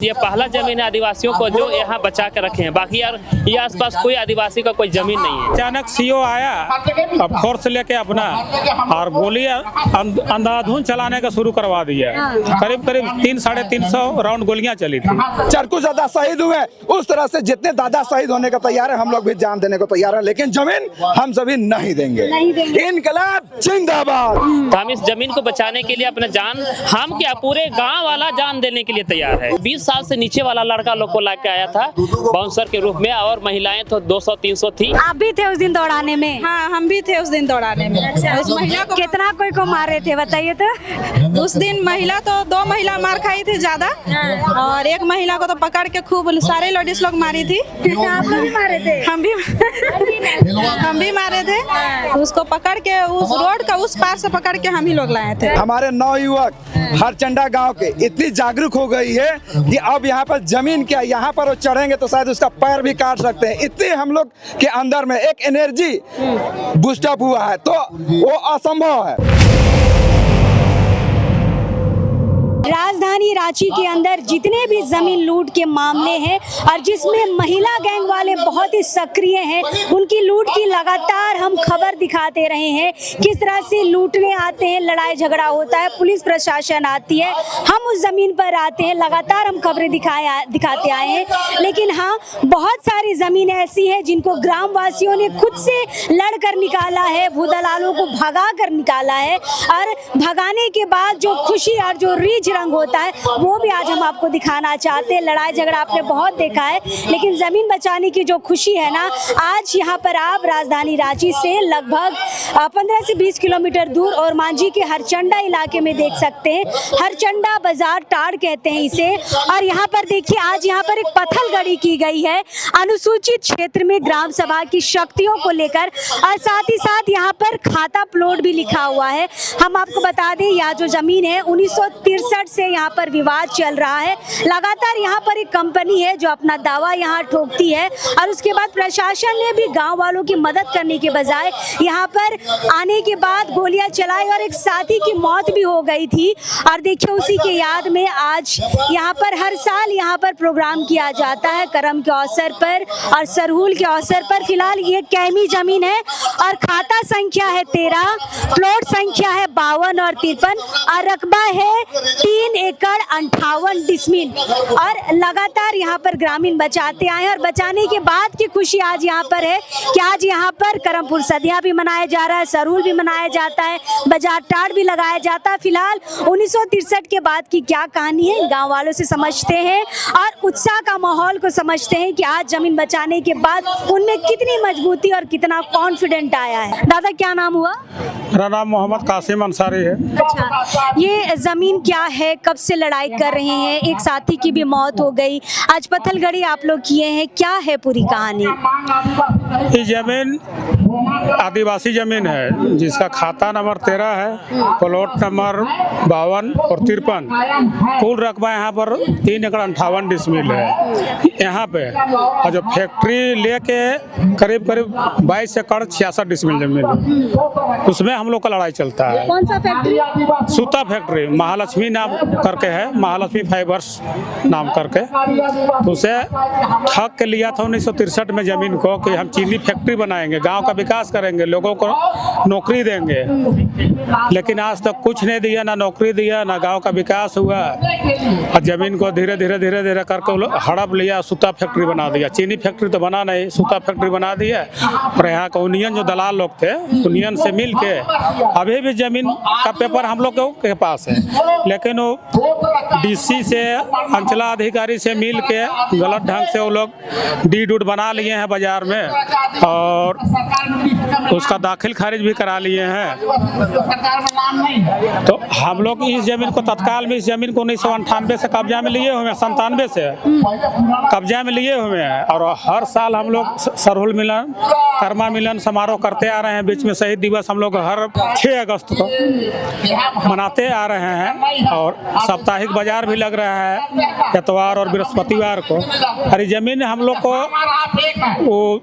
ये पहला जमीन है आदिवासियों को जो यहाँ बचा के रखे हैं। बाकी यार ये आसपास कोई आदिवासी का कोई जमीन नहीं है। अचानक सीओ आया अब फोर्स लेके अपना और गोली अंधाधुंध चलाने का शुरू करवा दिया। करीब 300-350 राउंड गोलियां चली थी। चरकू दादा शहीद हुए, उस तरह से जितने दादा शहीद होने का तैयार है हम लोग भी जान देने को तैयार है, लेकिन जमीन हम सभी नहीं देंगे। इनकलाब जिंदाबाद। तो हम इस जमीन को बचाने के लिए अपना जान, हम क्या पूरे गाँव वाला जान देने के लिए तैयार है। 20 साल से नीचे वाला लड़का लोग को लाके आया था बाउंसर के रूप में, और महिलाएं तो 200-300 थी। आप भी थे उस दिन दौड़ाने में? हाँ, हम भी थे उस दिन दौड़ाने में। उस महिला को कितना कोई को मारे थे बताइए तो? उस दिन महिला तो 2 महिला मार खाई थी ज्यादा, और एक महिला को तो पकड़ के खूब सारे लेडीज लोग मारी थी। आप लोग भी मारे थे? हम भी मारे थे। उसको पकड़ के उस रोड का उस पार से पकड़ के हम ही लोग लाए थे। हमारे नौयुवक हरचंडा गांव के इतनी जागरूक हो गई है कि अब यहाँ पर जमीन क्या, यहाँ पर वो चढ़ेंगे तो शायद उसका पैर भी काट सकते हैं। इतनी हम लोग के अंदर में एक एनर्जी बूस्टअप हुआ है, तो वो असंभव है। राजधानी रांची के अंदर जितने भी जमीन लूट के मामले हैं और जिसमें महिला गैंग वाले बहुत ही सक्रिय हैं, उनकी लूट की लगातार हम खबर दिखाते रहे हैं। किस तरह से लूटने आते हैं, लड़ाई झगड़ा होता है, पुलिस प्रशासन आती है, हम उस जमीन पर आते हैं, लगातार हम खबरें दिखाते आए हैं। लेकिन हाँ, बहुत सारी जमीन ऐसी है जिनको ग्राम वासियों ने खुद से लड़कर निकाला है, भूदलालों को भगा कर निकाला है, और भगाने के बाद जो खुशी और जो रीझ रंग होता है वो भी आज हम आपको दिखाना चाहते हैं। लड़ाई झगड़ा आपने बहुत देखा है, लेकिन जमीन बचाने की जो खुशी है ना, आज यहाँ पर आप राजधानी रांची से लगभग 15 से 20 किलोमीटर दूर और मांझी के हरचंडा इलाके में देख सकते हैं। हरचंडा बाजार टाड़ कहते हैं इसे। और यहाँ पर देखिए, आज यहाँ पर एक पत्थलगड़ी की गई है अनुसूचित क्षेत्र में ग्राम सभा की शक्तियों को लेकर, और साथ ही साथ यहाँ पर खाता प्लॉट भी लिखा हुआ है। हम आपको बता दें, यह जो जमीन है 1963 से यहाँ पर विवाद चल रहा है। लगातार यहाँ पर एक कंपनी है जो अपना दावा यहाँ ठोकती है, और उसके बाद प्रशासन ने भी गांव वालों की मदद करने के बजाय यहाँ पर आने के बाद गोलियां चलाई और एक साथी की मौत भी हो गई थी। और देखिए, उसी के याद में आज यहाँ पर हर साल यहाँ पर प्रोग्राम किया जाता है करम के अवसर पर और सरहुल के अवसर पर। फिलहाल ये कैमी जमीन है और खाता संख्या है 13, प्लॉट संख्या है 52 और 53, और रकबा है 3 एकड़ 58 डिसमिल। और लगातार यहाँ पर ग्रामीण बचाते आए हैं, और बचाने के बाद की खुशी आज यहाँ पर है कि आज यहाँ पर करमपुर सदिया भी मनाया जा रहा है, सरहुल भी मनाया जाता है, बाजार टाड़ भी लगाया जाता है। फिलहाल 1963 के बाद की क्या कहानी है, गांव वालों से समझते हैं और उत्साह का माहौल को समझते हैं कि आज जमीन बचाने के बाद उनमें कितनी मजबूती और कितना कॉन्फिडेंट आया है। दादा, क्या नाम हुआ? मेरा नाम मोहम्मद कासिम अंसारी है। अच्छा, ये जमीन क्या है, कब से लड़ाई कर रहे हैं? एक साथी की भी मौत हो गई, आज पत्थलगड़ी आप लोग किए हैं, क्या है पूरी कहानी? ये जमीन आदिवासी जमीन है जिसका खाता नंबर 13 है, प्लॉट नंबर 52 और 53। कुल रकबा यहाँ पर 3 एकड़ 58 डिसमिल है यहाँ पे। और जो फैक्ट्री लेके करीब 22 एकड़ 66 डिसमिल जमीन है, उसमें हम लोग का लड़ाई चलता है। कौन सा फैक्ट्री? सूता फैक्ट्री, महालक्ष्मी नाम करके है, महालक्ष्मी फाइबर्स नाम करके। तो उसे ठग के लिया था 1963 में जमीन को कि हम चीनी फैक्ट्री बनाएंगे, गांव का विकास करेंगे, लोगों को नौकरी देंगे। लेकिन आज तक कुछ नहीं दिया, ना नौकरी दिया, ना गांव का विकास हुआ। और जमीन को धीरे धीरे करके हड़प लिया, सूता फैक्ट्री बना दिया। चीनी फैक्ट्री तो बना नहीं, सूता फैक्ट्री बना दिया। और यहाँ का यूनियन जो दलाल लोग थे, यूनियन से मिल के अभी भी जमीन का पेपर हम लोग के पास है, लेकिन वो डीसी से, अंचलाधिकारी से मिल के गलत ढंग से वो लोग डीड उड बना लिए हैं बाजार में, और उसका दाखिल खारिज भी करा लिए हैं। तो हम लोग इस जमीन को तत्काल में, इस जमीन को 1998 से कब्जा में लिए हुए हैं, 97 से कब्जा में लिए हुए हैं। और हर साल हम लोग सरहुल मिलन, कर्मा मिलन समारोह करते आ रहे हैं। बीच में शहीद दिवस हम लोग हर 6 अगस्त को मनाते आ रहे हैं, और साप्ताहिक बाजार भी लग रहा है इतवार और बृहस्पतिवार को। और जमीन हम लोग को वो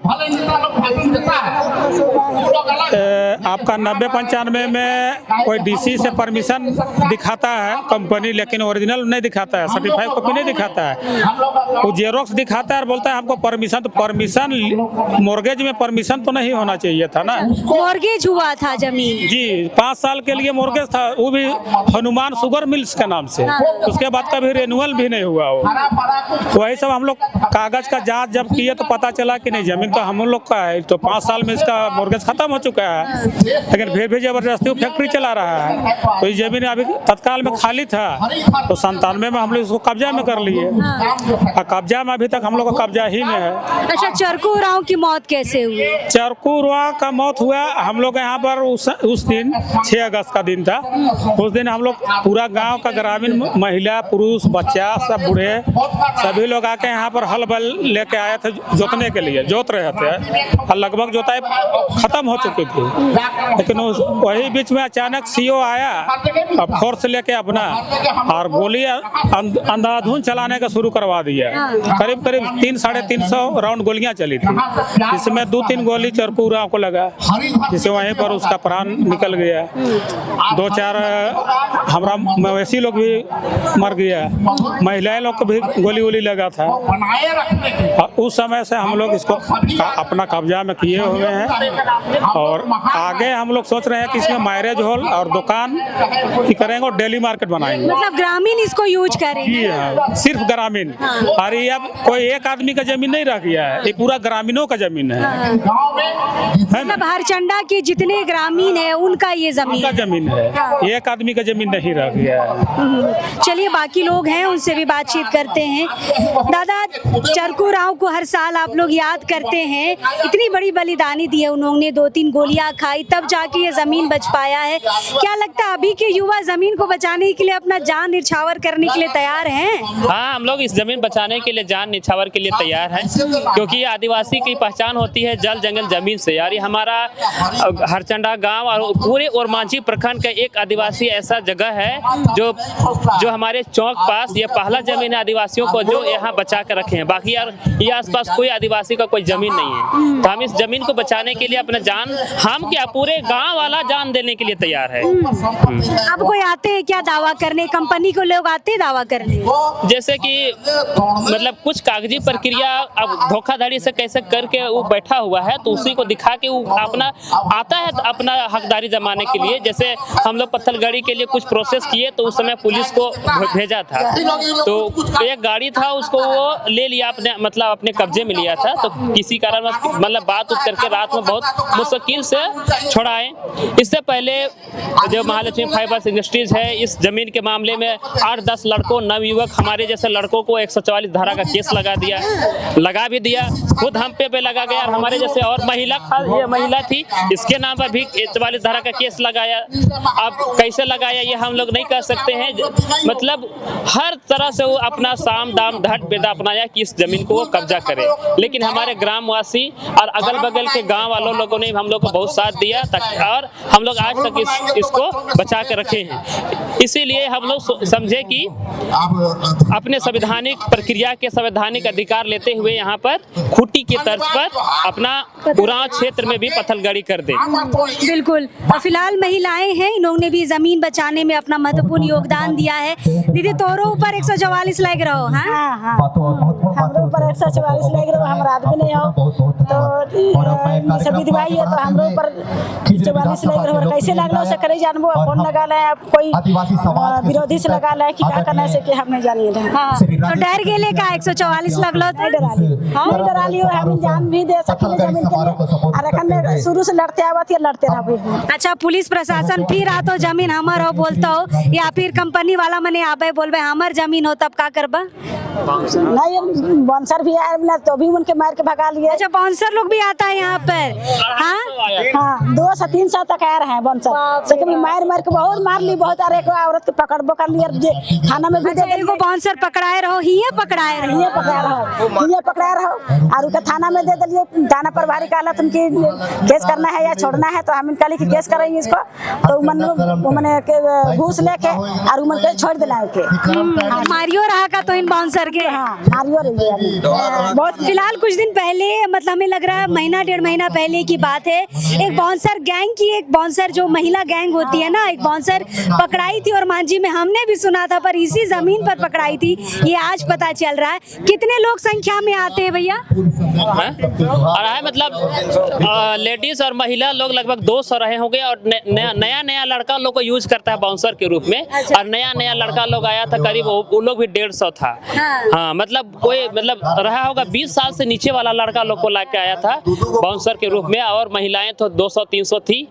आपका 90-95 में कोई डीसी से परमिशन दिखाता है कंपनी, लेकिन ओरिजिनल नहीं दिखाता है, सर्टिफाइड कॉपी नहीं दिखाता है, वो जेरोक्स दिखाता है और बोलता है हमको परमिशन। तो परमिशन मॉर्गेज में परमिशन तो नहीं होना चाहिए था ना। मॉर्गेज हुआ था जमीन जी, 5 साल के लिए मॉर्गेज था, वो भी हनुमान शुगर मिल्स के नाम से। उसके बाद कभी रिन्यूअल भी नहीं हुआ वो। तो वही सब हम लोग कागज का जांच जब किए तो पता चला कि नहीं, जमीन तो हम लोग का है, तो 5 साल में इसका मॉर्गेज खत्म हो चुका है, लेकिन फिर भी जबरदस्ती वो फैक्ट्री चला रहा है। तो ये जमीन अभी तत्काल में खाली था, तो 97 में हम लोग इसको कब्जा में कर लिए। और कब्जा में अभी तक हम लोग का कब्जा ही में है। अच्छा, चरकू उरांव की मौत कैसे हुई? चरकू उरांव का मौत हुआ, हम लोग यहाँ पर उस दिन 6 अगस्त का दिन था। उस दिन हम लोग पूरा गांव का ग्रामीण महिला पुरुष बच्चा सब बूढ़े सभी लोग आके यहाँ पर हल बल लेके आए थे जोतने के लिए, जोत रहे थे और लगभग जोताई खत्म हो चुकी थी। लेकिन वही बीच में अचानक सीओ आया अब फोर्स लेके अपना, और गोली अंधाधुंध चलाने का शुरू करवा दिया। करीब 300-350 राउंड गोलियां चली थी, जिसमें 2-3 गोली चरकू उरांव को लगा, जिससे वहीं पर उसका प्राण निकल गया। 2-4 हमारा मवेशी लोग भी मर गया, महिलाएं लोग को भी गोली लगा था। उस समय से हम लोग इसको अपना कब्जा में किए हुए हैं, और आगे हम लोग सोच रहे हैं कि इसमें मैरिज हॉल और दुकान की करेंगे और डेली मार्केट बनाएंगे। मतलब ग्रामीण इसको यूज करेंगे? सिर्फ ग्रामीण। और ये अब कोई एक आदमी का जमीन नहीं रह गया है, ये पूरा ग्रामीणों का जमीन है। मतलब हरचंडा के जितने ग्रामीण है उनका ये जमीन है, एक आदमी का जमीन नहीं रह गया है। चलिए, बाकी लोग हैं उनसे भी बातचीत करते हैं। दादा, चरकू उरांव को हर साल आप लोग याद करते हैं, इतनी बड़ी बलिदानी दी है उन्होंने, 2-3 गोलियां खाई तब जाके ये जमीन बच पाया है। क्या लगता है अभी के युवा जमीन को बचाने के लिए अपना जान निछावर करने के लिए तैयार हैं? हाँ, हम लोग इस जमीन बचाने के लिए जान निछावर के लिए तैयार हैं, क्योंकि आदिवासी की पहचान होती है जल जंगल जमीन से। यार ये हमारा हरचंडा गांव और पूरे ओरमांझी प्रखंड का एक आदिवासी ऐसा जगह है जो हमारे चौक पास ये पहला जमीन है आदिवासियों को जो यहाँ बचा कर रखे हैं। बाकी यार ये आसपास कोई आदिवासी का कोई जमीन नहीं है, तो हम इस जमीन को बचाने के लिए अपना जान, हम क्या पूरे गाँव वाला जान देने के लिए तैयार है। अब कोई आते हैं क्या दावा करने? कंपनी को लोग आते हैं दावा करने? जैसे कि मतलब कुछ कागजी प्रक्रिया अब धोखाधड़ी से कैसे करके वो बैठा हुआ है, तो उसी को दिखा के वो अपना आता है अपना हकदारी जमाने के लिए। जैसे हम लोग पत्थलगड़ी के लिए कुछ प्रोसेस किए, तो उस समय पुलिस को भेजा था, तो एक गाड़ी था उसको वो ले लिया अपने, मतलब अपने कब्जे में लिया था। तो किसी कारण मतलब बात उठ करके रात में बहुत मुश्किल से छुड़ाए। इससे पहले जो महालक्ष्मी फाइबर्स इंडस्ट्रीज है, इस जमीन के मामले में 8-10 लड़कों नवयुवक हमारे जैसे लड़कों को 144 धारा का केस लगा भी दिया। खुद हम पे लगा गया, हमारे जैसे और ये महिला थी, इसके नाम पर भी 44 धारा का केस लगाया। अब कैसे लगाया ये हम लोग नहीं कह सकते हैं, मतलब हर तरह से वो अपना साम दाम धट बेदा अपनाया कि इस जमीन को वो कब्जा करे। लेकिन हमारे ग्रामवासी और अगल बगल के गांव वालों लोगों ने हम लोग को बहुत साथ दिया, और हम लोग आज तक इसको बचा कर रखे हैं। इसीलिए हम लोग समझे कि अपने संवैधानिक प्रक्रिया के संवैधानिक अधिकार लेते हुए यहाँ पर खूंटी की तर्ज पर अपना उरांव क्षेत्र में भी पत्थलगड़ी कर दे। बिल्कुल। फिलहाल महिलाएं हैं, इन्होंने भी जमीन बचाने में अपना महत्वपूर्ण योगदान दिया है। दीदी, तोरो ऊपर 144 लग रहो? हाँ, हमरो ऊपर 144 लग रहो, हमारा आदमी नहीं हो तो सब विधवाई है, तो हमरो ऊपर 44 लग रहो। कैसे लगलो से करे जानबो, कौन लगा ले, कोई विरोधी से लगा ले कि क्या करना से कि हम नहीं जानिए। हाँ, तो डर गेले का 144 लगलो? नहीं डरा लियो, हम जान भी दे सकिले जमीन के लिए, और अखन में शुरू से लड़ते आवत है, लड़ते रहबे। अच्छा, पुलिस प्रशासन फिर आतो जमीन हमर हो बोलता हो, या फिर कंपनी वाला मने आबे बोलबे हमर जमीन हो, तब का करबा? नहीं, बाउंसर भी आए ना, तो भी उनके मार के भगा लिए। अच्छा, बाउंसर लोग भी आता है यहाँ पर? हाँ, 200-300 तक आ रहे हैं बाउंसर से, कभी मार के बहुत मार ली बहुत, और एक औरत के पकड़बो कर लिया, थाना में भी दे एगो बाउंसर पकड़ाए रहो, हिये पकड़ाए रहो। ये पकड़ा रहो और उसका थाना में दे दिए। थाना प्रभारी कहला तुमकी केस करना है या छोड़ना है, तो हम कहली कि केस करेंगे इसको। तो मैंने घूस लेके और उमन के छोड़ दिला के मारियो रहा का तो इन बाउंसर के। हाँ मारियो रही है बहुत। फिलहाल कुछ दिन पहले, मतलब हमें लग रहा है महीना डेढ़ महीना पहले की बात है, एक बाउंसर गैंग की, एक बाउंसर जो महिला गैंग होती है ना, एक बाउंसर पकड़ाई थी और मांझी में हमने भी सुना था, पर इसी जमीन पर पकड़ाई थी, ये आज पता चल रहा है। कितने लोग संख्या में आते हैं भैया? और है मतलब लेडीज और महिला लोग लगभग 200 रहे होंगे और नया लड़का लोग को यूज करता है बाउंसर के रूप में। अच्छा। और नया लड़का लोग आया था करीब, वो लोग भी 150 था। हाँ मतलब कोई मतलब रहा होगा 20 साल से नीचे वाला लड़का लोग को लाके आया था बाउंसर के रूप में, और महिलाएं तो 200-300 थी।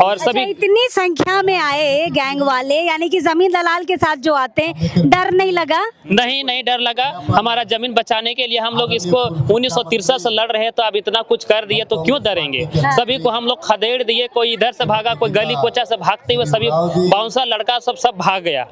और सभी इतनी संख्या में आए गैंग वाले, यानी कि जमीन दलाल के साथ जो आते हैं, डर नहीं लगा? नहीं डर लगा। हमारा जमीन बचाने के लिए हम लोग इसको 1963 से लड़ रहे हैं, तो अब इतना कुछ कर दिए तो क्यों डरेंगे। सभी को हम लोग खदेड़ दिए, कोई इधर से भागा, कोई गली कोचा से भागते हुए सभी बाउंसर लड़का सब भाग गया।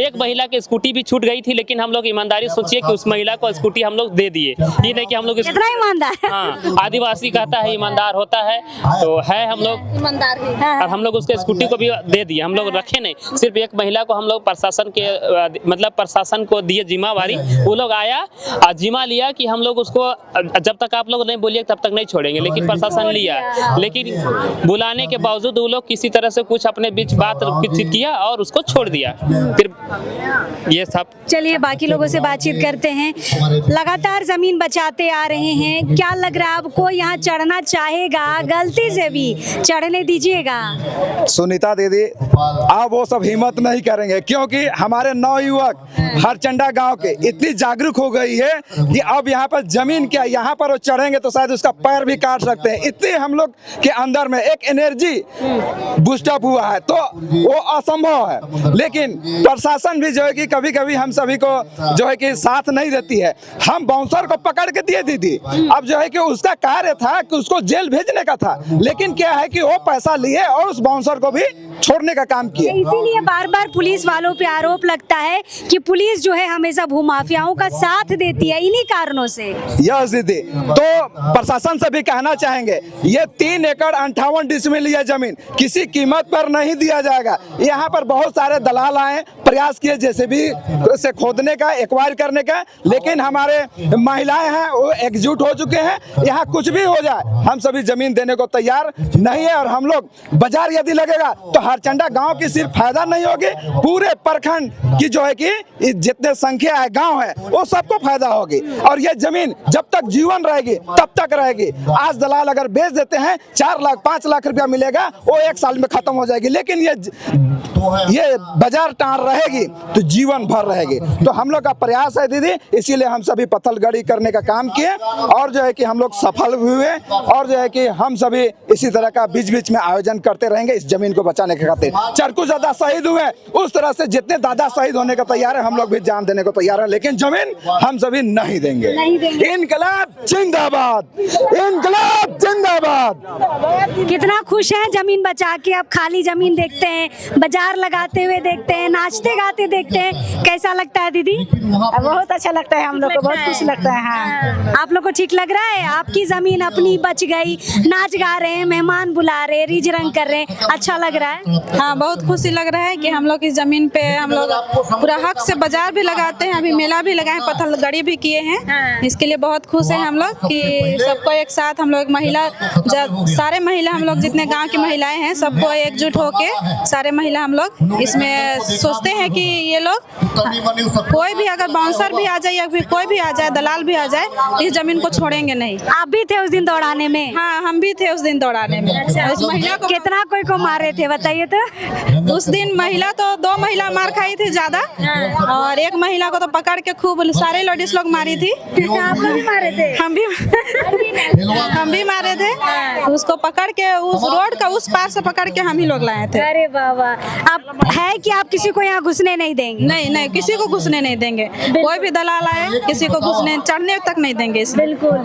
एक महिला की स्कूटी भी छूट गई थी, लेकिन हम लोग ईमानदारी सोचिए कि उस महिला को स्कूटी हम लोग दे दिए। ये नहीं कि हम लोग कितना ईमानदार। हाँ, आदिवासी कहता है ईमानदार होता है, तो है हम लोग ईमानदार ही। और हम लोग उसके स्कूटी को भी दे दिए, हम लोग रखे नहीं। सिर्फ एक महिला को हम लोग प्रशासन के मतलब प्रशासन को दिए जिम्मेवारी, वो लोग आया और जिम्मा लिया कि हम लोग उसको जब तक आप लोग नहीं बोलिए तब तक नहीं छोड़ेंगे, लेकिन प्रशासन लिया। लेकिन बुलाने के बावजूद वो लोग किसी तरह से कुछ अपने बीच बात किया और उसको छोड़ दिया। फिर ये सब। चलिए बाकी लोगों से बातचीत करते हैं। लगातार जमीन बचाते आ रहे हैं, क्या लग रहा है आपको, यहाँ चढ़ना चाहेगा? गलती से भी चढ़ने दीजिएगा। सुनीता दीदी अब वो सब हिम्मत नहीं करेंगे, क्योंकि हमारे नौयुवक हरचंडा गांव के इतनी जागरूक हो गई है कि अब यहाँ पर जमीन क्या, यहाँ पर वो चढ़ेंगे तो शायद उसका पैर भी काट सकते हैं। इतनी हम लोग के अंदर में एक एनर्जी बूस्टअप हुआ है, तो वो असंभव है। लेकिन प्रशासन भी जो है कि कभी कभी हम सभी को जो है कि साथ नहीं देती है। हम बाउंसर को पकड़ के दिए दीदी, अब जो है कि उसका कार्य था कि उसको जेल भेजने का था, लेकिन क्या है कि वो पैसा लिए और उस बाउंसर को भी छोड़ने का काम किया। इसीलिए बार बार पुलिस वालों पे आरोप लगता है कि पुलिस जो है हमेशा भूमाफियाओं का साथ देती है, इन्हीं कारणों से। यस दीदी, तो प्रशासन से भी कहना चाहेंगे, ये 3 एकड़ 58 डिसमिल ये जमीन किसी कीमत पर नहीं दिया जाएगा। यहाँ पर बहुत सारे दलाल आए, प्रयास किए जैसे भी से खोदने का, एक्वायर करने का, लेकिन हमारे महिलाएं हैं वो एकजुट हो चुके हैं। यहाँ कुछ भी हो जाए हम सभी जमीन देने को तैयार नहीं है। और हम लोग बाजार यदि लगेगा तो हरचंडा गांव की सिर्फ फायदा नहीं होगी, पूरे प्रखंड की जो है कि जितने संख्या है गांव है वो सबको फायदा होगी। और ये जमीन जब तक जीवन रहेगी तब तक रहेगी। आज दलाल अगर बेच देते हैं 4 लाख 5 लाख रुपया मिलेगा, वो 1 साल में खत्म हो जाएगी, लेकिन ये बाजार टार रहेगी तो जीवन भर रहेगी। तो हम लोग का प्रयास है दीदी, इसीलिए हम सभी पत्थलगड़ी करने का काम किए और जो है कि हम लोग सफल भी हुए। और जो है कि हम सभी इसी तरह का बीच बीच में आयोजन करते रहेंगे इस जमीन को बचाने के खातिर। चरकू दादा शहीद हुए, उस तरह से जितने दादा शहीद होने का तैयार है हम लोग भी जान देने को तैयार है, लेकिन जमीन हम सभी नहीं देंगे। इनकलाब जिंदाबाद, इनकलाब जिंदाबाद। कितना खुश है जमीन बचा के, अब खाली जमीन देखते हैं, बाजार लगाते हुए देखते हैं, नाचते गाते देखते हैं, कैसा लगता है दीदी? बहुत अच्छा लगता है, हम लोग को बहुत खुश लगता है। हाँ। आप लोग को ठीक लग रहा है? आपकी जमीन अपनी बच गई, नाच गा रहे हैं, मेहमान बुला रहे हैं, रिज रंग कर रहे हैं, अच्छा लग रहा है? हाँ बहुत खुशी लग रहा है कि हम लोग इस जमीन पे हम लोग पूरा हक से बाजार भी लगाते हैं, अभी मेला भी लगाए, पत्थलगड़ी भी किए हैं। इसके लिए बहुत खुश है हम लोग कि सबको एक साथ हम लोग महिला, सारे महिला हम लोग जितने गांव की महिलाएं हैं सबको एकजुट होके सारे महिला हम लोग इसमें सोचते हैं कि ये लोग कोई भी अगर बाउंसर भी आ जाए या फिर कोई भी आ जाए, दलाल भी आ जाए, इस जमीन को छोड़ेंगे नहीं। आप भी थे उस दिन दौड़ाने में? हाँ हम भी थे उस दिन दौड़ाने में। उस महिला को कितना कोई को मारे थे बताइए तो? उस दिन महिला तो 2 महिला मार खाई थी ज्यादा, और एक महिला को तो पकड़ के खूब सारे लेडीज लोग मारी थी। आप लोग भी मारे थे? हम भी मारे थे। उसको पकड़ के उस रोड का उस पार से पकड़ के हम ही लोग लाए थे। अरे बाबा, अब है कि आप किसी को यहाँ घुसने नहीं देंगे? नहीं किसी को घुसने नहीं देंगे, कोई भी दलाल आए किसी को घुसने चढ़ने तक नहीं देंगे। बिल्कुल।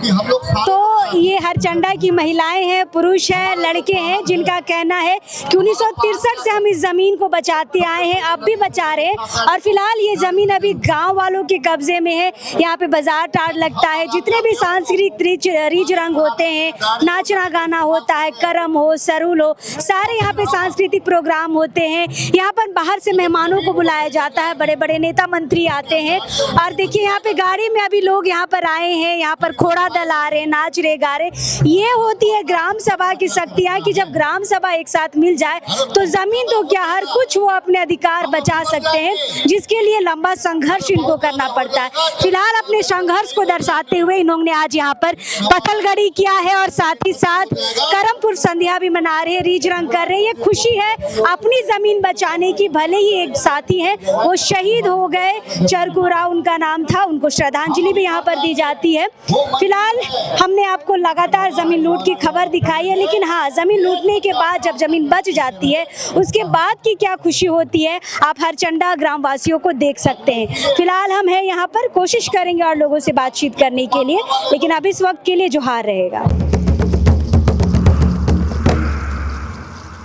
तो ये हरचंडा की महिलाएं हैं, पुरुष हैं, लड़के हैं, जिनका कहना है कि 1963 से हम इस जमीन को बचाते आए हैं, अब भी बचा रहे हैं। और फिलहाल ये जमीन अभी गांव वालों के कब्जे में है। यहाँ पे बाजार टाट लगता है, जितने भी सांस्कृतिक रीज रंग होते हैं, नाचना गाना होता है, करम हो, सरूल हो, सारे यहाँ पे सांस्कृतिक प्रोग्राम होते हैं। यहाँ पर बाहर से मेहमानों को बुलाया जाता है, बड़े बड़े नेता मंत्री आते हैं। और देखिए यहाँ पे गाड़ी में अभी लोग यहाँ पर आए हैं, यहाँ पर घोड़ा दल आ रहे, नाच रहे, गा रहे। ये होती है ग्राम सभा की शक्तियाँ कि जब ग्राम सभा एक साथ मिल जाए तो जमीन तो क्या हर कुछ वो अपने अधिकार बचा सकते हैं, जिसके लिए लंबा संघर्ष इनको करना पड़ता है। फिलहाल अपने संघर्ष को दर्शाते हुए इन्होंने आज यहाँ पर पथलगड़ी किया है और साथ ही साथ करमपुर संध्या भी मना रहे हैं, रीज रंग कर रहे हैं। ये खुशी है अपनी जमीन बचाने की। भले ही एक साथी है वो शहीद हो गए, चरकुरा उनका नाम था, उनको श्रद्धांजलि भी यहाँ पर दी जाती है। फिलहाल हमने आपको लगातार जमीन लूट की खबर दिखाई है, लेकिन हाँ, जमीन लूटने के बाद जब जमीन बच जाती है उसके बाद की क्या खुशी होती है आप हरचंडा ग्राम वासियों को देख सकते हैं। फिलहाल हम हैं यहाँ पर, कोशिश करेंगे और लोगों से बातचीत करने के लिए, लेकिन अब इस वक्त के लिए जोहार रहेगा।